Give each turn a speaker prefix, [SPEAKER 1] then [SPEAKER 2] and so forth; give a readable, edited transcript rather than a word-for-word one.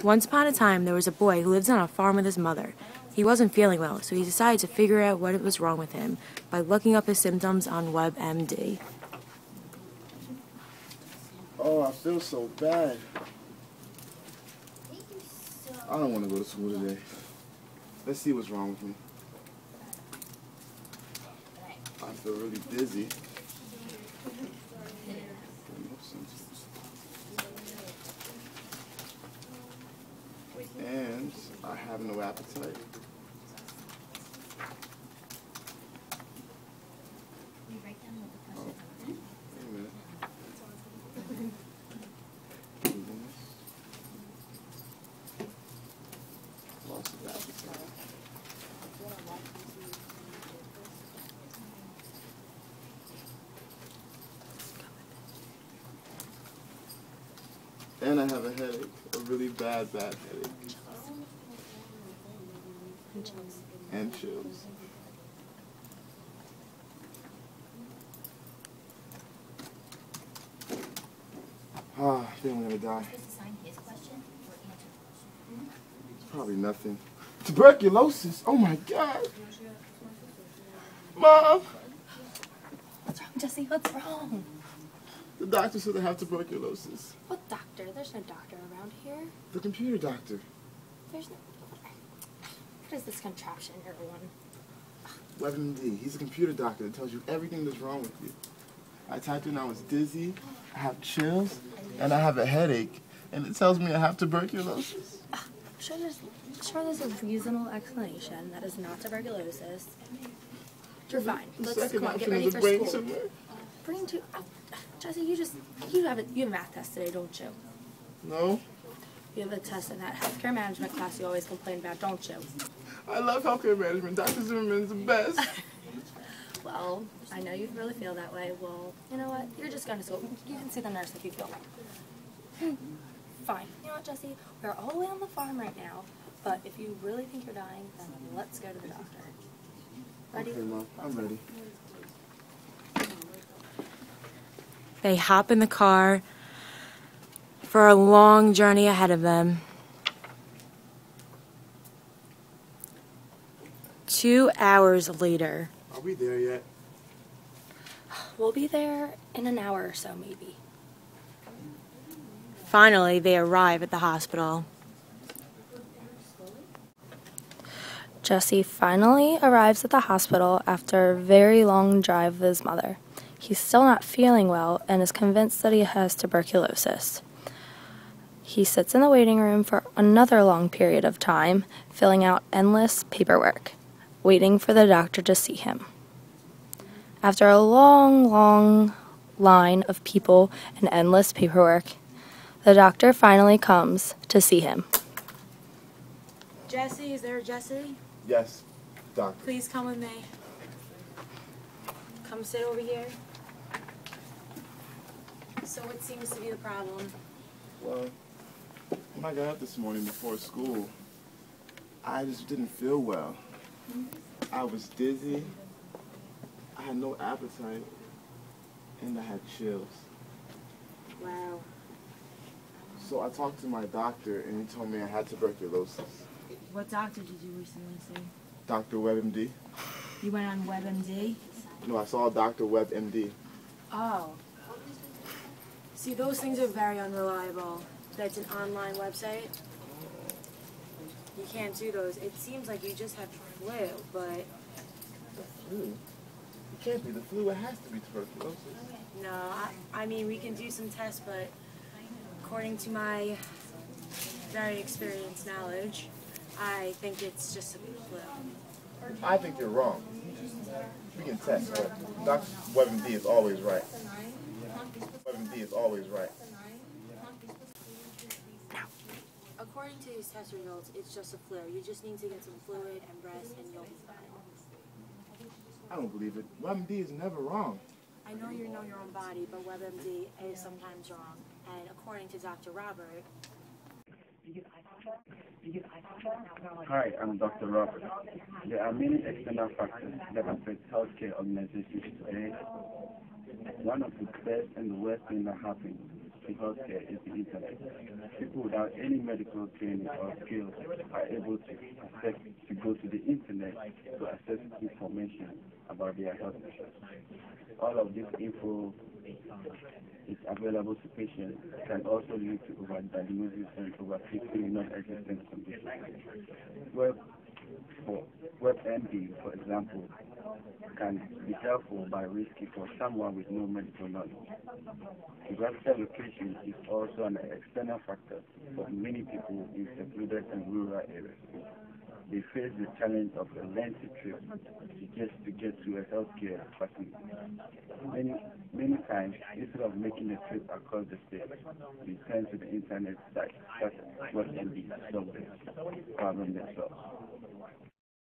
[SPEAKER 1] Once upon a time, there was a boy who lived on a farm with his mother. He wasn't feeling well, so he decided to figure out what was wrong with him by looking up his symptoms on WebMD.
[SPEAKER 2] Oh, I feel so bad. I don't want to go to school today. Let's see what's wrong with me. I feel really dizzy. And I have no appetite. Oh, wait a minute. Loss of appetite. And I have a headache, a really bad headache. And chills. I think I'm gonna die. It's probably nothing. Tuberculosis? Oh my God! Mom!
[SPEAKER 3] What's wrong, Jesse? What's wrong?
[SPEAKER 2] The doctor said I have tuberculosis.
[SPEAKER 3] What doctor? There's no doctor around here.
[SPEAKER 2] The computer doctor.
[SPEAKER 3] There's no... What is this contraption, everyone?
[SPEAKER 2] WebMD. He's a computer doctor that tells you everything that's wrong with you. I typed in I was dizzy, I have chills, and I have a headache, and it tells me I have tuberculosis.
[SPEAKER 3] I'm sure there's a reasonable explanation that is not tuberculosis. You're fine. Let's come on, get ready for school. Brain tumor. Jesse, you have a math test today, don't you?
[SPEAKER 2] No.
[SPEAKER 3] You have a test in that healthcare management class you always complain about, don't you?
[SPEAKER 2] I love healthcare management. Dr. Zimmerman's the best.
[SPEAKER 3] Well, I know you really feel that way. Well, you know what? You're just going to school. You can see the nurse if you feel right. Fine. You know what, Jesse? We're all the way on the farm right now, but if you really think you're dying, then let's go to the doctor. Ready?
[SPEAKER 2] Okay, Mom. I'm ready.
[SPEAKER 1] They hop in the car for a long journey ahead of them. 2 hours later.
[SPEAKER 2] Are we there yet?
[SPEAKER 3] We'll be there in an hour or so, maybe.
[SPEAKER 1] Finally, they arrive at the hospital.
[SPEAKER 3] Jesse finally arrives at the hospital after a very long drive with his mother. He's still not feeling well and is convinced that he has tuberculosis. He sits in the waiting room for another long period of time, filling out endless paperwork, waiting for the doctor to see him. After a long line of people and endless paperwork, the doctor finally comes to see him.
[SPEAKER 1] Jesse, is there a Jesse?
[SPEAKER 2] Yes, doctor.
[SPEAKER 1] Please come with me. Come sit over here. So what seems to be the problem?
[SPEAKER 2] Well, when I got up this morning before school, I just didn't feel well. I was dizzy, I had no appetite, and I had chills.
[SPEAKER 1] Wow.
[SPEAKER 2] So I talked to my doctor, and he told me I had tuberculosis.
[SPEAKER 1] What doctor did you recently see?
[SPEAKER 2] Dr. WebMD.
[SPEAKER 1] You went on WebMD?
[SPEAKER 2] No, I saw Dr. WebMD.
[SPEAKER 1] Oh. See, those things are very unreliable. That's an online website. You can't do those. It seems like you just have the flu, but...
[SPEAKER 2] The flu? It can't be the flu. It has to be tuberculosis.
[SPEAKER 1] No, I mean, we can do some tests, but according to my very experienced knowledge, I think it's just a flu.
[SPEAKER 2] I think you're wrong. We can test, but Dr. WebMD is always right. WebMD is always right.
[SPEAKER 1] According to these test results, it's just a flu. You just need to get some fluid and rest, and you'll be fine.
[SPEAKER 2] I don't believe it. WebMD is never wrong.
[SPEAKER 1] I know you know your own body, but WebMD is sometimes wrong. And according to Dr. Robert...
[SPEAKER 4] Hi, I'm Dr. Robert. There are many external factors that affect healthcare organizations today. One of the best and the worst things that happen to healthcare is the internet. People would without any medical training or skills are able to go to the internet to access information about their health issues. All of this info is available to patients can also lead to overdiagnosis and overtreatment non-existent conditions. WebMD, for example, can be helpful by risky for someone with no medical knowledge. Geographical location is also an external factor for many people in secluded and rural areas. They face the challenge of a lengthy trip just to get to a healthcare facility. Many times, instead of making a trip across the state, they turn to the internet site such as WebMD to solve the problem themselves.